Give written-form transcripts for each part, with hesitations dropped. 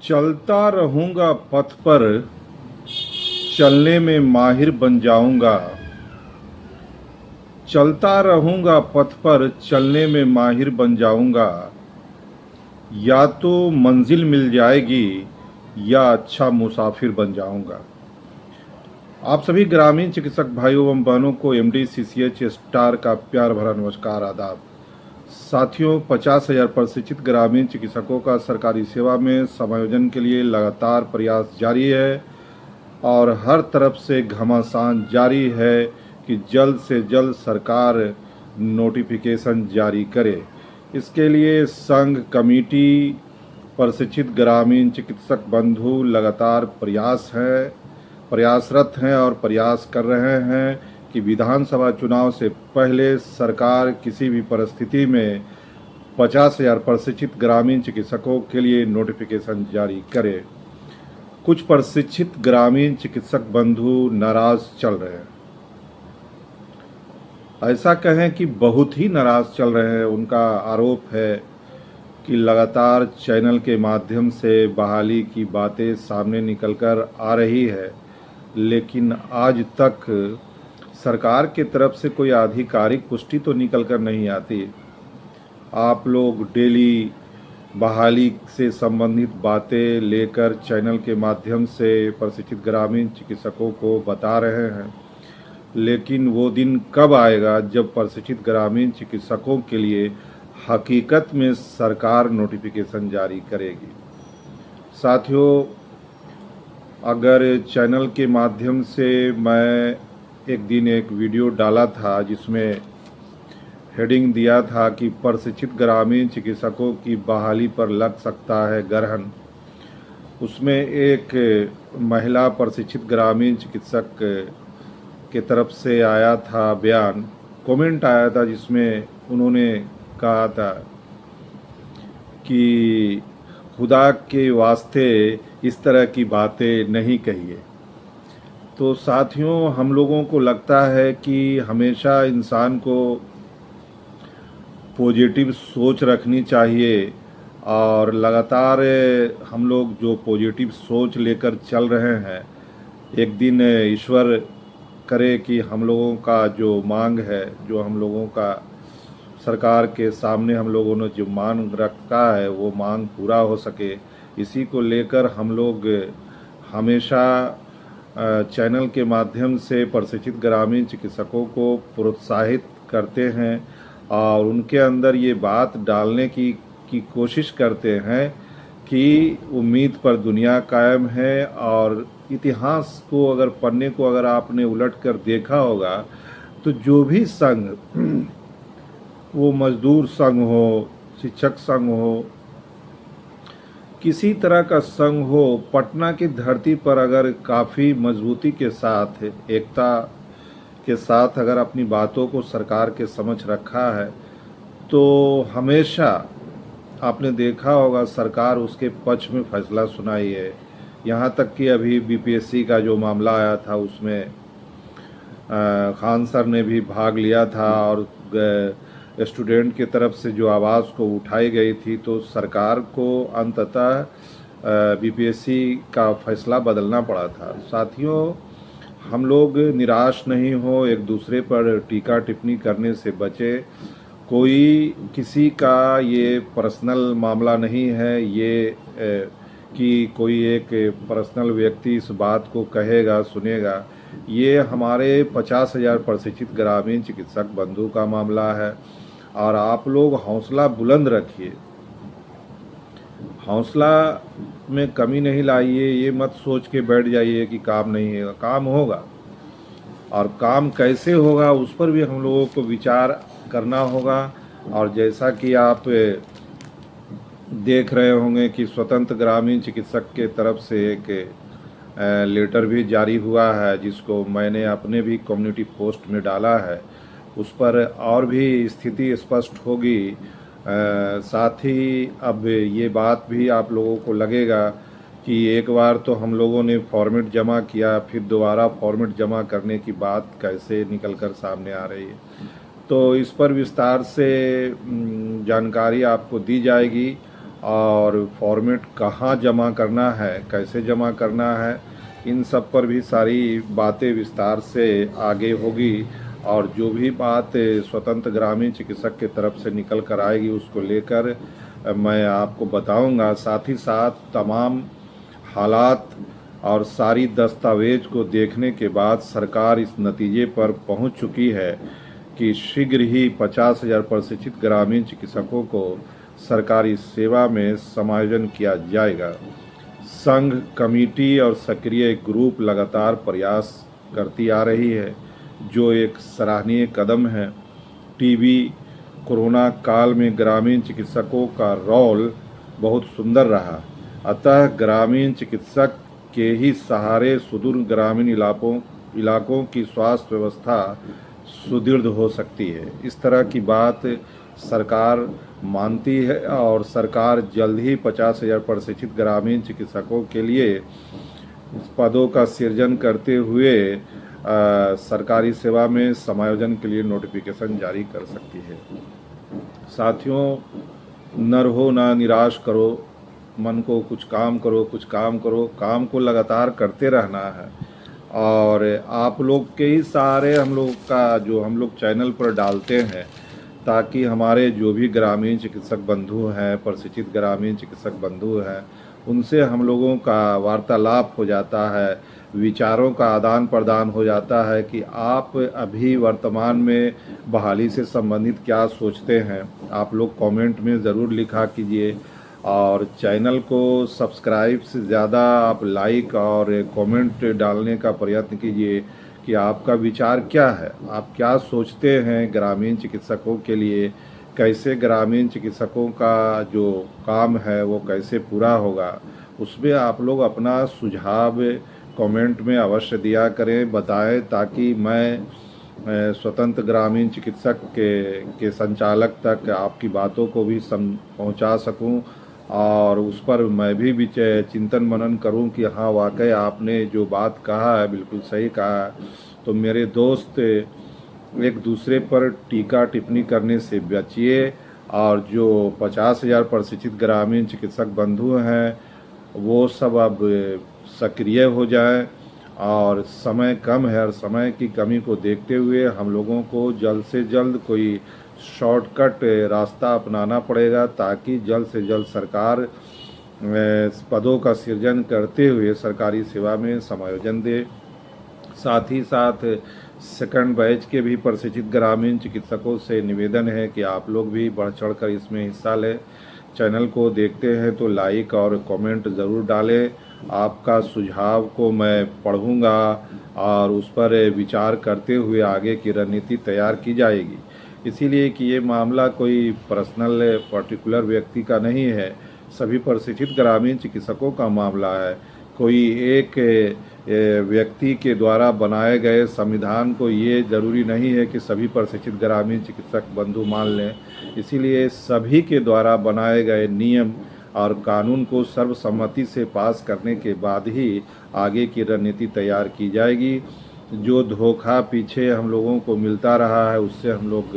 चलता रहूंगा पथ पर, चलने में माहिर बन जाऊंगा। चलता रहूंगा पथ पर, चलने में माहिर बन जाऊंगा। या तो मंजिल मिल जाएगी या अच्छा मुसाफिर बन जाऊंगा। आप सभी ग्रामीण चिकित्सक भाइयों एवं बहनों को एमडी सीसीएच स्टार का प्यार भरा नमस्कार, आदाब। साथियों, 50,000 प्रशिक्षित ग्रामीण चिकित्सकों का सरकारी सेवा में समायोजन के लिए लगातार प्रयास जारी है और हर तरफ से घमासान जारी है कि जल्द से जल्द सरकार नोटिफिकेशन जारी करे। इसके लिए संघ, कमेटी, प्रशिक्षित ग्रामीण चिकित्सक बंधु लगातार प्रयासरत हैं और प्रयास कर रहे हैं कि विधानसभा चुनाव से पहले सरकार किसी भी परिस्थिति में 50,000 प्रशिक्षित ग्रामीण चिकित्सकों के लिए नोटिफिकेशन जारी करे। कुछ प्रशिक्षित ग्रामीण चिकित्सक बंधु नाराज चल रहे हैं, ऐसा कहें कि बहुत ही नाराज चल रहे हैं। उनका आरोप है कि लगातार चैनल के माध्यम से बहाली की बातें सामने निकलकर आ रही है, लेकिन आज तक सरकार की तरफ से कोई आधिकारिक पुष्टि तो निकलकर नहीं आती। आप लोग डेली बहाली से संबंधित बातें लेकर चैनल के माध्यम से प्रशिक्षित ग्रामीण चिकित्सकों को बता रहे हैं, लेकिन वो दिन कब आएगा जब प्रशिक्षित ग्रामीण चिकित्सकों के लिए हकीकत में सरकार नोटिफिकेशन जारी करेगी। साथियों, अगर चैनल के माध्यम से मैं एक दिन एक वीडियो डाला था जिसमें हेडिंग दिया था कि प्रशिक्षित ग्रामीण चिकित्सकों की बहाली पर लग सकता है ग्रहण। उसमें एक महिला प्रशिक्षित ग्रामीण चिकित्सक के तरफ से आया था बयान, कमेंट आया था जिसमें उन्होंने कहा था कि खुदा के वास्ते इस तरह की बातें नहीं कहिए। तो साथियों, हम लोगों को लगता है कि हमेशा इंसान को पॉजिटिव सोच रखनी चाहिए और लगातार हम लोग जो पॉजिटिव सोच लेकर चल रहे हैं, एक दिन ईश्वर करे कि हम लोगों का जो मांग है, जो हम लोगों का सरकार के सामने हम लोगों ने जो मांग रखा है वो मांग पूरा हो सके। इसी को लेकर हम लोग हमेशा चैनल के माध्यम से प्रशिक्षित ग्रामीण चिकित्सकों को प्रोत्साहित करते हैं और उनके अंदर ये बात डालने की कोशिश करते हैं कि उम्मीद पर दुनिया कायम है। और इतिहास को अगर पन्ने को अगर आपने उलट कर देखा होगा तो जो भी संघ, वो मजदूर संघ हो, शिक्षक संघ हो, किसी तरह का संघ हो, पटना की धरती पर अगर काफ़ी मजबूती के साथ, एकता के साथ अगर अपनी बातों को सरकार के समझ रखा है तो हमेशा आपने देखा होगा सरकार उसके पक्ष में फैसला सुनाई है। यहाँ तक कि अभी बीपीएससी का जो मामला आया था उसमें खान सर ने भी भाग लिया था और स्टूडेंट की तरफ से जो आवाज़ को उठाई गई थी, तो सरकार को अंततः बीपीएससी का फैसला बदलना पड़ा था। साथियों, हम लोग निराश नहीं हो, एक दूसरे पर टीका टिप्पणी करने से बचे। कोई किसी का ये पर्सनल मामला नहीं है ये कि कोई एक पर्सनल व्यक्ति इस बात को कहेगा, सुनेगा। ये हमारे 50,000 प्रशिक्षित ग्रामीण चिकित्सक बंधु का मामला है और आप लोग हौसला बुलंद रखिए, हौसला में कमी नहीं लाइए। ये मत सोच के बैठ जाइए कि काम नहीं होगा, काम होगा। और काम कैसे होगा उस पर भी हम लोगों को विचार करना होगा। और जैसा कि आप देख रहे होंगे कि स्वतंत्र ग्रामीण चिकित्सक के तरफ से एक लेटर भी जारी हुआ है जिसको मैंने अपने भी कम्युनिटी पोस्ट में डाला है। उस पर और भी स्थिति स्पष्ट होगी। साथ ही अब ये बात भी आप लोगों को लगेगा कि एक बार तो हम लोगों ने फॉर्मेट जमा किया, फिर दोबारा फॉर्मेट जमा करने की बात कैसे निकलकर सामने आ रही है। तो इस पर विस्तार से जानकारी आपको दी जाएगी और फॉर्मेट कहाँ जमा करना है, कैसे जमा करना है, इन सब पर भी सारी बातें विस्तार से आगे होगी। और जो भी बात स्वतंत्र ग्रामीण चिकित्सक की तरफ से निकल कर आएगी उसको लेकर मैं आपको बताऊंगा। साथ ही साथ तमाम हालात और सारी दस्तावेज को देखने के बाद सरकार इस नतीजे पर पहुंच चुकी है कि शीघ्र ही 50,000 प्रशिक्षित ग्रामीण चिकित्सकों को सरकारी सेवा में समायोजन किया जाएगा। संघ, कमेटी और सक्रिय ग्रुप लगातार प्रयास करती आ रही है, जो एक सराहनीय कदम है। टीबी कोरोना काल में ग्रामीण चिकित्सकों का रोल बहुत सुंदर रहा, अतः ग्रामीण चिकित्सक के ही सहारे सुदूर ग्रामीण इलाकों की स्वास्थ्य व्यवस्था सुदृढ़ हो सकती है। इस तरह की बात सरकार मानती है और सरकार जल्द ही 50,000 प्रशिक्षित ग्रामीण चिकित्सकों के लिए पदों का सृजन करते हुए सरकारी सेवा में समायोजन के लिए नोटिफिकेशन जारी कर सकती है। साथियों, न रहो ना निराश करो, मन को कुछ काम करो, कुछ काम करो, काम को लगातार करते रहना है। और आप लोग के ही सहारे हम लोग चैनल पर डालते हैं, ताकि हमारे जो भी ग्रामीण चिकित्सक बंधु हैं, प्रशिक्षित ग्रामीण चिकित्सक बंधु हैं, उनसे हम लोगों का वार्तालाप हो जाता है, विचारों का आदान प्रदान हो जाता है कि आप अभी वर्तमान में बहाली से संबंधित क्या सोचते हैं। आप लोग कमेंट में ज़रूर लिखा कीजिए और चैनल को सब्सक्राइब से ज़्यादा आप लाइक और कमेंट डालने का प्रयत्न कीजिए कि आपका विचार क्या है, आप क्या सोचते हैं ग्रामीण चिकित्सकों के लिए, कैसे ग्रामीण चिकित्सकों का जो काम है वो कैसे पूरा होगा। उसमें आप लोग अपना सुझाव कमेंट में अवश्य दिया करें, बताएं, ताकि मैं स्वतंत्र ग्रामीण चिकित्सक के संचालक तक आपकी बातों को भी पहुंचा सकूं और उस पर मैं भी चिंतन मनन करूं कि हाँ, वाकई आपने जो बात कहा है बिल्कुल सही कहा है। तो मेरे दोस्त, एक दूसरे पर टीका टिप्पणी करने से बचिए और जो 50,000 प्रशिक्षित ग्रामीण चिकित्सक बंधु हैं वो सब अब सक्रिय हो जाएं। और समय कम है और समय की कमी को देखते हुए हम लोगों को जल्द से जल्द कोई शॉर्टकट रास्ता अपनाना पड़ेगा, ताकि जल्द से जल्द सरकार पदों का सृजन करते हुए सरकारी सेवा में समायोजन दे। साथ ही साथ सेकंड बैच के भी प्रशिक्षित ग्रामीण चिकित्सकों से निवेदन है कि आप लोग भी बढ़ चढ़ कर इसमें हिस्सा लें। चैनल को देखते हैं तो लाइक और कमेंट ज़रूर डालें। आपका सुझाव को मैं पढ़ूंगा और उस पर विचार करते हुए आगे की रणनीति तैयार की जाएगी। इसीलिए कि ये मामला कोई पर्सनल पर्टिकुलर व्यक्ति का नहीं है, सभी प्रशिक्षित ग्रामीण चिकित्सकों का मामला है। कोई एक व्यक्ति के द्वारा बनाए गए संविधान को ये ज़रूरी नहीं है कि सभी प्रशिक्षित ग्रामीण चिकित्सक बंधु मान लें। इसीलिए सभी के द्वारा बनाए गए नियम और कानून को सर्वसम्मति से पास करने के बाद ही आगे की रणनीति तैयार की जाएगी। जो धोखा पीछे हम लोगों को मिलता रहा है उससे हम लोग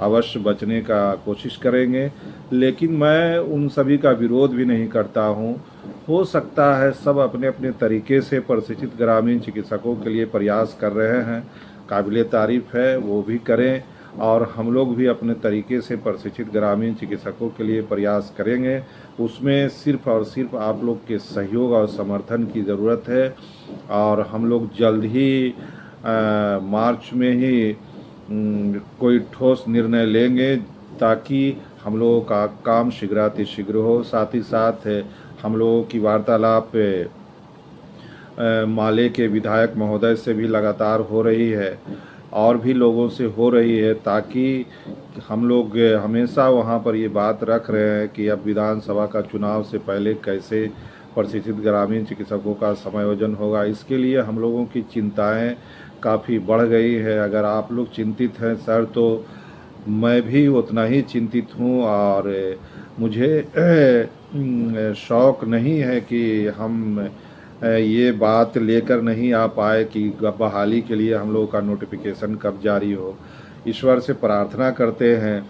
अवश्य बचने का कोशिश करेंगे, लेकिन मैं उन सभी का विरोध भी नहीं करता हूँ। हो सकता है सब अपने अपने तरीके से प्रशिक्षित ग्रामीण चिकित्सकों के लिए प्रयास कर रहे हैं, काबिले तारीफ़ है, वो भी करें और हम लोग भी अपने तरीके से प्रशिक्षित ग्रामीण चिकित्सकों के लिए प्रयास करेंगे। उसमें सिर्फ और सिर्फ आप लोग के सहयोग और समर्थन की ज़रूरत है और हम लोग जल्द ही मार्च में ही कोई ठोस निर्णय लेंगे, ताकि हम लोगों का काम शीघ्रातिशीघ्र हो। साथ ही साथ हम लोगों की वार्तालाप माले के विधायक महोदय से भी लगातार हो रही है और भी लोगों से हो रही है, ताकि हम लोग हमेशा वहाँ पर ये बात रख रहे हैं कि अब विधानसभा का चुनाव से पहले कैसे प्रशिक्षित ग्रामीण चिकित्सकों का समायोजन होगा। इसके लिए हम लोगों की चिंताएं काफ़ी बढ़ गई है। अगर आप लोग चिंतित हैं सर, तो मैं भी उतना ही चिंतित हूँ और मुझे शौक़ नहीं है कि हम ये बात लेकर नहीं आ पाए कि बहाली के लिए हम लोगों का नोटिफिकेशन कब जारी हो। ईश्वर से प्रार्थना करते हैं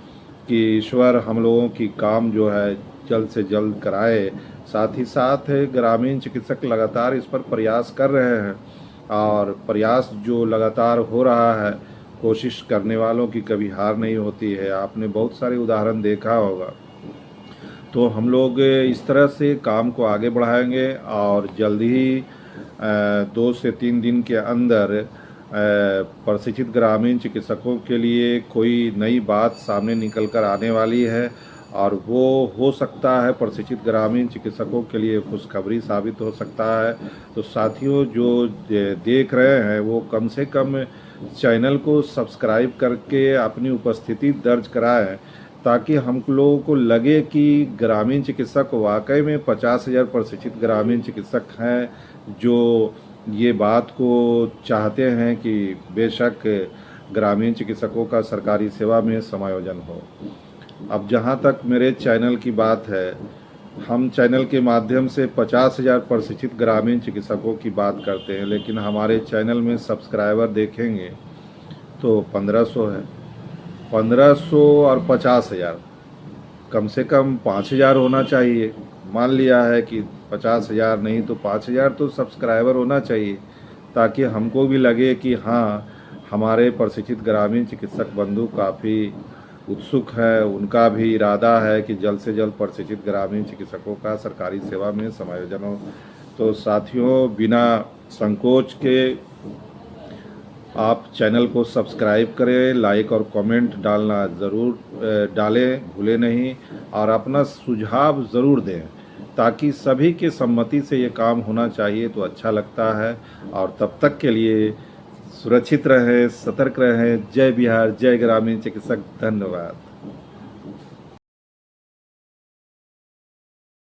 कि ईश्वर हम लोगों की काम जो है जल्द से जल्द कराए। साथ ही साथ ग्रामीण चिकित्सक लगातार इस पर प्रयास कर रहे हैं और प्रयास जो लगातार हो रहा है, कोशिश करने वालों की कभी हार नहीं होती है। आपने बहुत सारे उदाहरण देखा होगा। तो हम लोग इस तरह से काम को आगे बढ़ाएंगे और जल्द ही 2 से 3 दिन के अंदर प्रशिक्षित ग्रामीण चिकित्सकों के लिए कोई नई बात सामने निकल कर आने वाली है और वो हो सकता है प्रशिक्षित ग्रामीण चिकित्सकों के लिए खुशखबरी साबित हो सकता है। तो साथियों, जो देख रहे हैं वो कम से कम चैनल को सब्सक्राइब करके अपनी उपस्थिति दर्ज कराएं, ताकि हम लोगों को लगे कि ग्रामीण चिकित्सक वाकई में 50,000 प्रशिक्षित ग्रामीण चिकित्सक हैं जो ये बात को चाहते हैं कि बेशक ग्रामीण चिकित्सकों का सरकारी सेवा में समायोजन हो। अब जहाँ तक मेरे चैनल की बात है, हम चैनल के माध्यम से 50,000 प्रशिक्षित ग्रामीण चिकित्सकों की बात करते हैं, लेकिन हमारे चैनल में सब्सक्राइबर देखेंगे तो 1500 है। 1500 और 50,000, कम से कम 5,000 होना चाहिए। मान लिया है कि 50,000 नहीं तो 5,000 तो सब्सक्राइबर होना चाहिए, ताकि हमको भी लगे कि हाँ, हमारे प्रशिक्षित ग्रामीण चिकित्सक बंधु काफ़ी उत्सुक है, उनका भी इरादा है कि जल्द से जल्द प्रशिक्षित ग्रामीण चिकित्सकों का सरकारी सेवा में समायोजन हो। तो साथियों, बिना संकोच के आप चैनल को सब्सक्राइब करें, लाइक और कमेंट डालना ज़रूर डालें, भूलें नहीं, और अपना सुझाव ज़रूर दें, ताकि सभी के सम्मति से ये काम होना चाहिए तो अच्छा लगता है। और तब तक के लिए सुरक्षित रहें, सतर्क रहें। जय बिहार, जय ग्रामीण चिकित्सक। धन्यवाद।